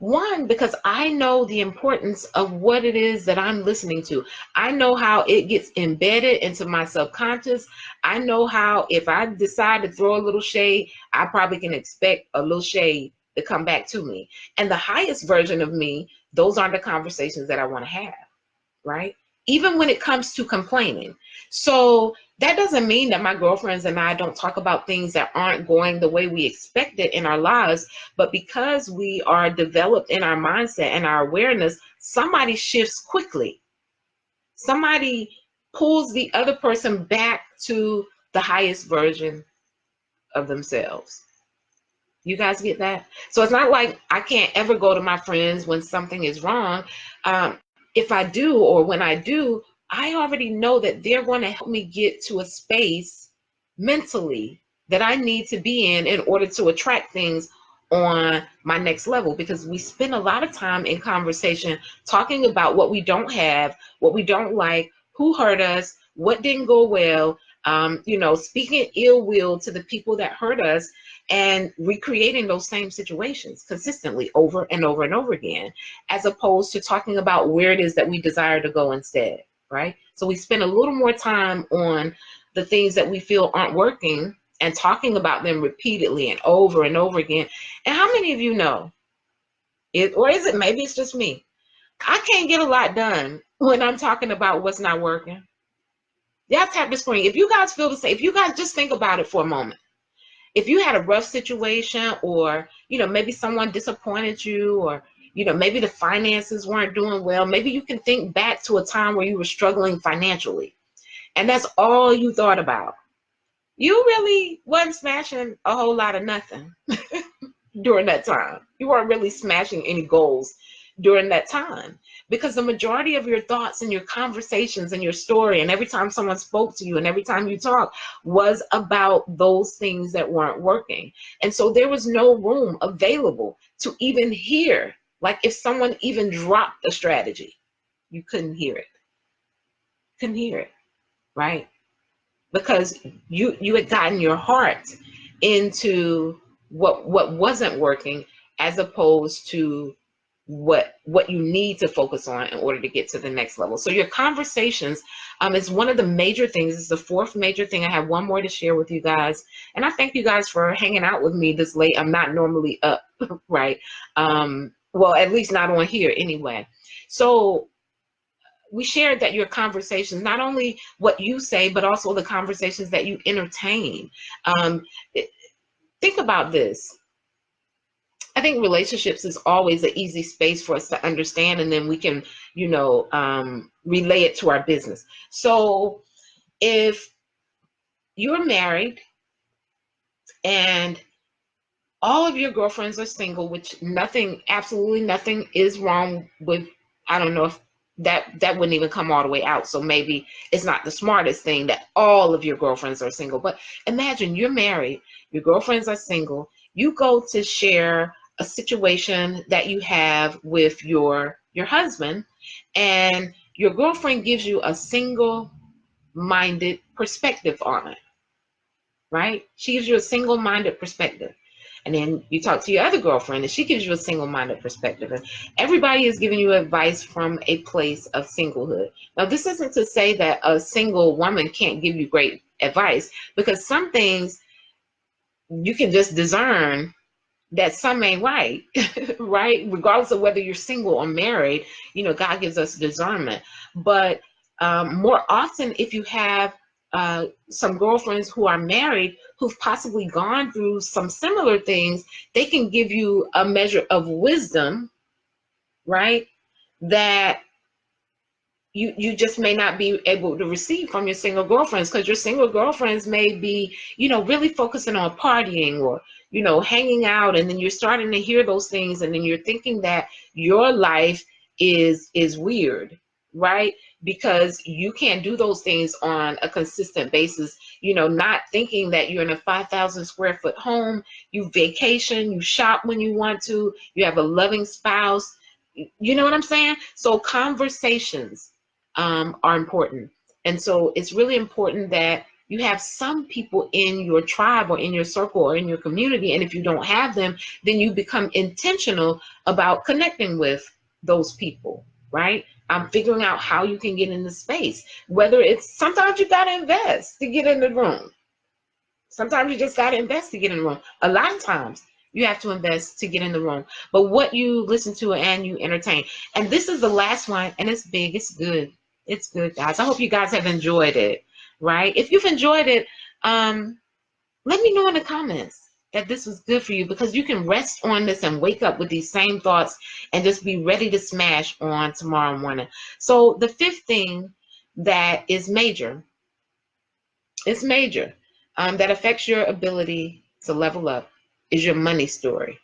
One, because I know the importance of what it is that I'm listening to. I know how it gets embedded into my subconscious. I know how if I decide to throw a little shade, I probably can expect a little shade to come back to me. And the highest version of me, those aren't the conversations that I want to have, right? Even when it comes to complaining. So that doesn't mean that my girlfriends and I don't talk about things that aren't going the way we expected in our lives, but because we are developed in our mindset and our awareness, somebody shifts quickly. Somebody pulls the other person back to the highest version of themselves. You guys get that? So it's not like I can't ever go to my friends when something is wrong. If I do, or when I do, I already know that they're going to help me get to a space mentally that I need to be in order to attract things on my next level. Because we spend a lot of time in conversation talking about what we don't have, what we don't like, who hurt us, what didn't go well, speaking ill will to the people that hurt us, and recreating those same situations consistently over and over and over again, as opposed to talking about where it is that we desire to go instead, right? So we spend a little more time on the things that we feel aren't working and talking about them repeatedly and over again. And how many of you know it, or is it maybe it's just me? I can't get a lot done when I'm talking about what's not working. Y'all tap the screen. If you guys feel the same, if you guys just think about it for a moment. If you had a rough situation, or maybe someone disappointed you, or maybe the finances weren't doing well, maybe you can think back to a time where you were struggling financially, and that's all you thought about. You really wasn't smashing a whole lot of nothing during that time. You weren't really smashing any goals during that time, because the majority of your thoughts and your conversations and your story, and every time someone spoke to you and every time you talked, was about those things that weren't working. And so there was no room available to even hear. Like if someone even dropped a strategy, you couldn't hear it. Couldn't hear it, right? because you had gotten your heart into what wasn't working, as opposed to what you need to focus on in order to get to the next level. So your conversations is one of the major things. It's the fourth major thing. I have one more to share with you guys, and I thank you guys for hanging out with me this late. I'm not normally up, right? Well, at least not on here anyway. So we shared that your conversations, not only what you say, but also the conversations that you entertain. Um, think about this. I think relationships is always an easy space for us to understand, and then we can, relay it to our business. So if you're married and all of your girlfriends are single, which nothing, absolutely nothing is wrong with, I don't know if that wouldn't even come all the way out. So maybe it's not the smartest thing that all of your girlfriends are single. But imagine you're married, your girlfriends are single, you go to share a situation that you have with your husband, and your girlfriend gives you a single-minded perspective on it, right? She gives you a single-minded perspective. And then you talk to your other girlfriend and she gives you a single-minded perspective. And everybody is giving you advice from a place of singlehood. Now, this isn't to say that a single woman can't give you great advice, because some things you can just discern that some ain't right, right? Regardless of whether you're single or married, God gives us discernment. But more often, if you have some girlfriends who are married who've possibly gone through some similar things, they can give you a measure of wisdom, right? That you just may not be able to receive from your single girlfriends, because your single girlfriends may be, really focusing on partying or, hanging out, and then you're starting to hear those things, and then you're thinking that your life is weird, right? Because you can't do those things on a consistent basis, not thinking that you're in a 5,000 square foot home, you vacation, you shop when you want to, you have a loving spouse. You know what I'm saying? So conversations are important. And so it's really important that you have some people in your tribe or in your circle or in your community. And if you don't have them, then you become intentional about connecting with those people, right? Figuring out how you can get in the space. Whether it's, sometimes you got to invest to get in the room. Sometimes you just got to invest to get in the room. A lot of times you have to invest to get in the room. But what you listen to and you entertain. And this is the last one, and it's big, it's good. It's good, guys. I hope you guys have enjoyed it, right? If you've enjoyed it, let me know in the comments that this was good for you, because you can rest on this and wake up with these same thoughts and just be ready to smash on tomorrow morning. So the fifth thing that is major, it's major, that affects your ability to level up, is your money story.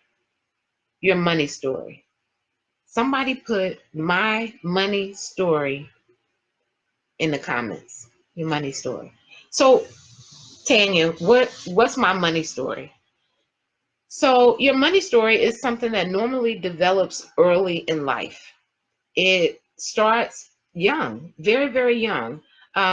Your money story. Somebody put my money story in the comments. Your money story. So, Tanya, what's my money story? So your money story is something that normally develops early in life. It starts young, very, very young.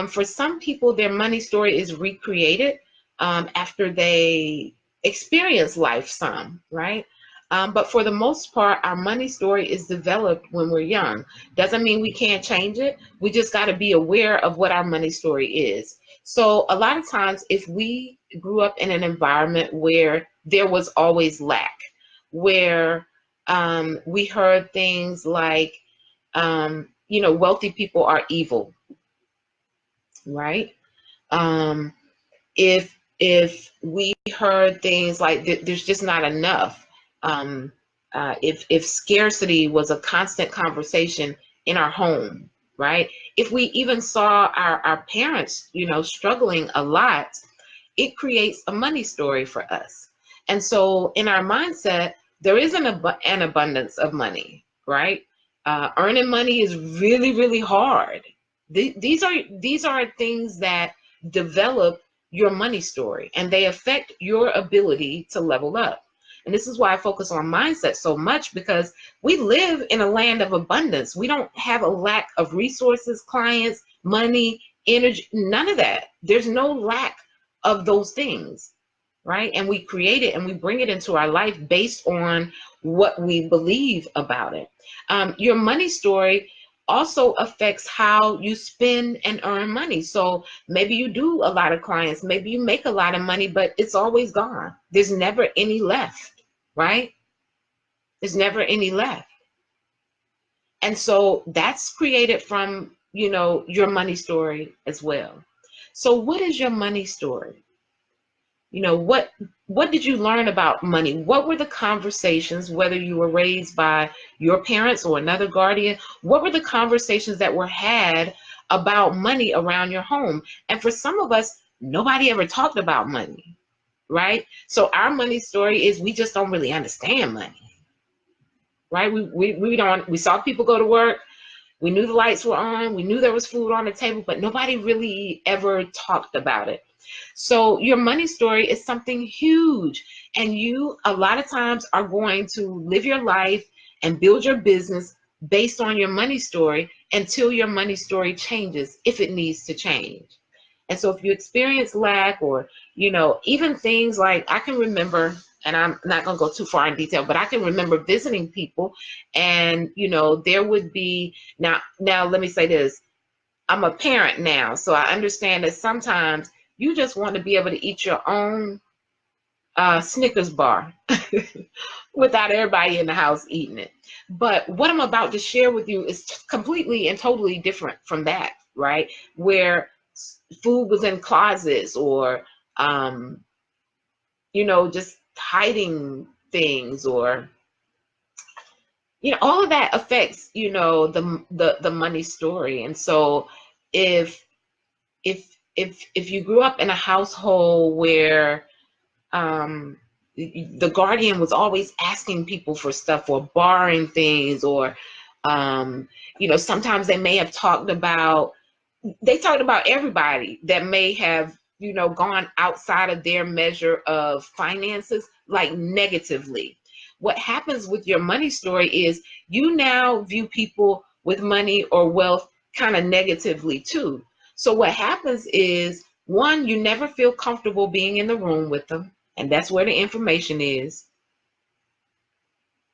For some people, their money story is recreated after they experience life some, right? But for the most part, our money story is developed when we're young. Doesn't mean we can't change it. We just got to be aware of what our money story is. So a lot of times, if we grew up in an environment where there was always lack, where we heard things like, wealthy people are evil, right? If we heard things like there's just not enough, if scarcity was a constant conversation in our home, right? If we even saw our parents, struggling a lot, it creates a money story for us. And so in our mindset, there is an abundance of money, right? Earning money is really, really hard. These are things that develop your money story, and they affect your ability to level up. And this is why I focus on mindset so much, because we live in a land of abundance. We don't have a lack of resources, clients, money, energy, none of that. There's no lack of those things, right? And we create it and we bring it into our life based on what we believe about it. Your money story also affects how you spend and earn money. So maybe you do a lot of clients, maybe you make a lot of money, but it's always gone. There's never any left, right? There's never any left. And so that's created from, your money story as well. So what is your money story? What did you learn about money? What were the conversations, whether you were raised by your parents or another guardian? What were the conversations that were had about money around your home? And for some of us, nobody ever talked about money, right? So our money story is we just don't really understand money, right? We saw people go to work. We knew the lights were on. We knew there was food on the table, but nobody really ever talked about it. So your money story is something huge. And you, a lot of times, are going to live your life and build your business based on your money story until your money story changes, if it needs to change. And so if you experience lack or, even things like, I can remember, and I'm not going to go too far in detail, but I can remember visiting people and, there would be, now let me say this. I'm a parent now, so I understand that sometimes you just want to be able to eat your own Snickers bar without everybody in the house eating it. But what I'm about to share with you is completely and totally different from that, right? Where food was in closets or, just hiding things or, all of that affects, the money story. And so if you grew up in a household where the guardian was always asking people for stuff or borrowing things or sometimes they talked about everybody that may have gone outside of their measure of finances, like negatively. What happens with your money story is you now view people with money or wealth kind of negatively too. So what happens is, one, you never feel comfortable being in the room with them, and that's where the information is.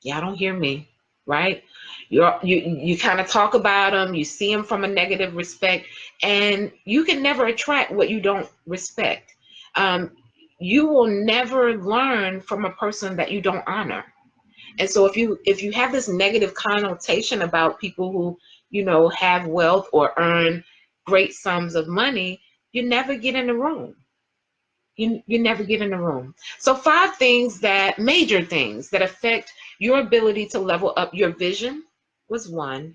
Y'all don't hear me, right? You kind of talk about them, you see them from a negative respect, and you can never attract what you don't respect. You will never learn from a person that you don't honor. And so if you have this negative connotation about people who have wealth or earn great sums of money, you never get in the room. You never get in the room. So 5 things major things that affect your ability to level up. Your vision was 1.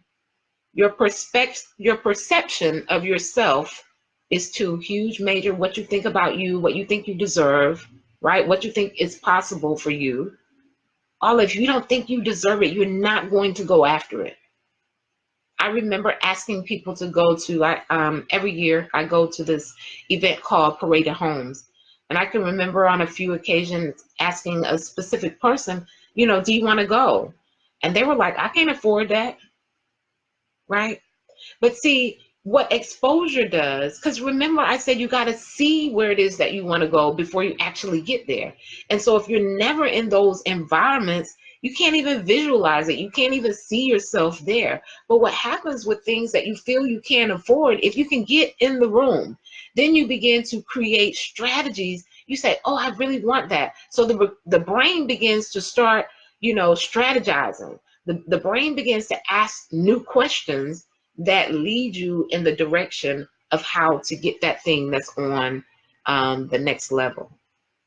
Your perception of yourself is 2. Huge, major. What you think about you, what you think you deserve, right? What you think is possible for you. All if you don't think you deserve it, you're not going to go after it. I remember asking people to go to, every year I go to this event called Parade of Homes. And I can remember on a few occasions asking a specific person, do you want to go? And they were like, I can't afford that, right? But see, what exposure does, because remember I said you got to see where it is that you want to go before you actually get there. And so if you're never in those environments, you can't even visualize it. You can't even see yourself there. But what happens with things that you feel you can't afford, if you can get in the room, then you begin to create strategies. You say, oh, I really want that. So the brain begins to start, strategizing. The brain begins to ask new questions that lead you in the direction of how to get that thing that's on the next level.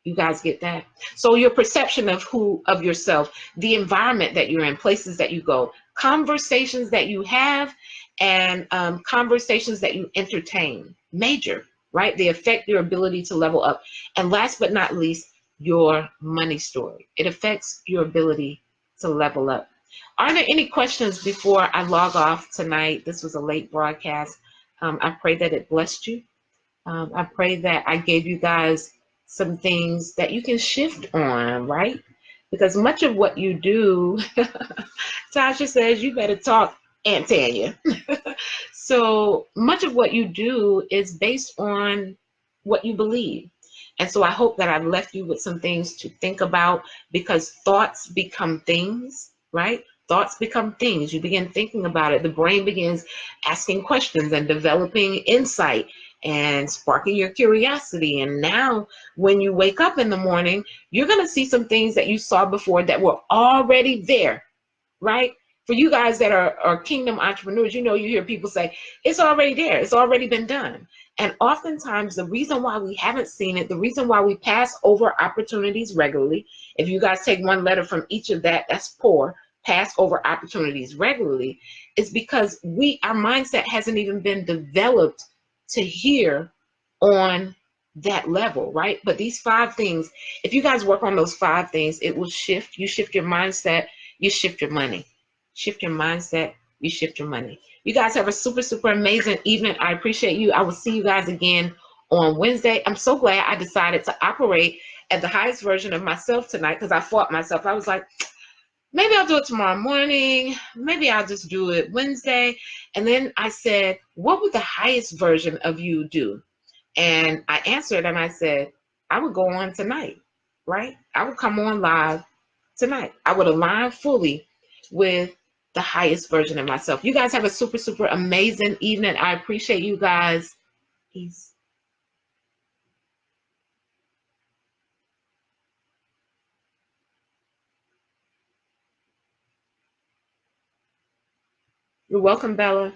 You guys get that? So your perception of yourself, the environment that you're in, places that you go, conversations that you have, and conversations that you entertain, major, right? They affect your ability to level up. And last but not least, your money story. It affects your ability to level up. Are there any questions before I log off tonight? This was a late broadcast. I pray that it blessed you. I pray that I gave you guys some things that you can shift on, right? Because much of what you do, Tasha says, you better talk, Aunt Tanya. So much of what you do is based on what you believe. And so I hope that I've left you with some things to think about, because thoughts become things, right? Thoughts become things. You begin thinking about it. The brain begins asking questions and developing insight and sparking your curiosity. And now, when you wake up in the morning, you're going to see some things that you saw before that were already there, right? For you guys that are kingdom entrepreneurs, you know, you hear people say, it's already there, it's already been done. And oftentimes, the reason why we haven't seen it, the reason why we pass over opportunities regularly, if you guys take one letter from each of that, that's poor, pass over opportunities regularly, is because our mindset hasn't even been developed to hear on that level, right? But these 5 things, if you guys work on those 5 things, it will shift. You shift your mindset, you shift your money. Shift your mindset, you shift your money. You guys have a super, super amazing evening. I appreciate you. I will see you guys again on Wednesday. I'm so glad I decided to operate at the highest version of myself tonight, because I fought myself. I was like, maybe I'll do it tomorrow morning. Maybe I'll just do it Wednesday. And then I said, what would the highest version of you do? And I answered and I said, I would go on tonight, right? I would come on live tonight. I would align fully with the highest version of myself. You guys have a super, super amazing evening. I appreciate you guys. Peace. You're welcome, Bella.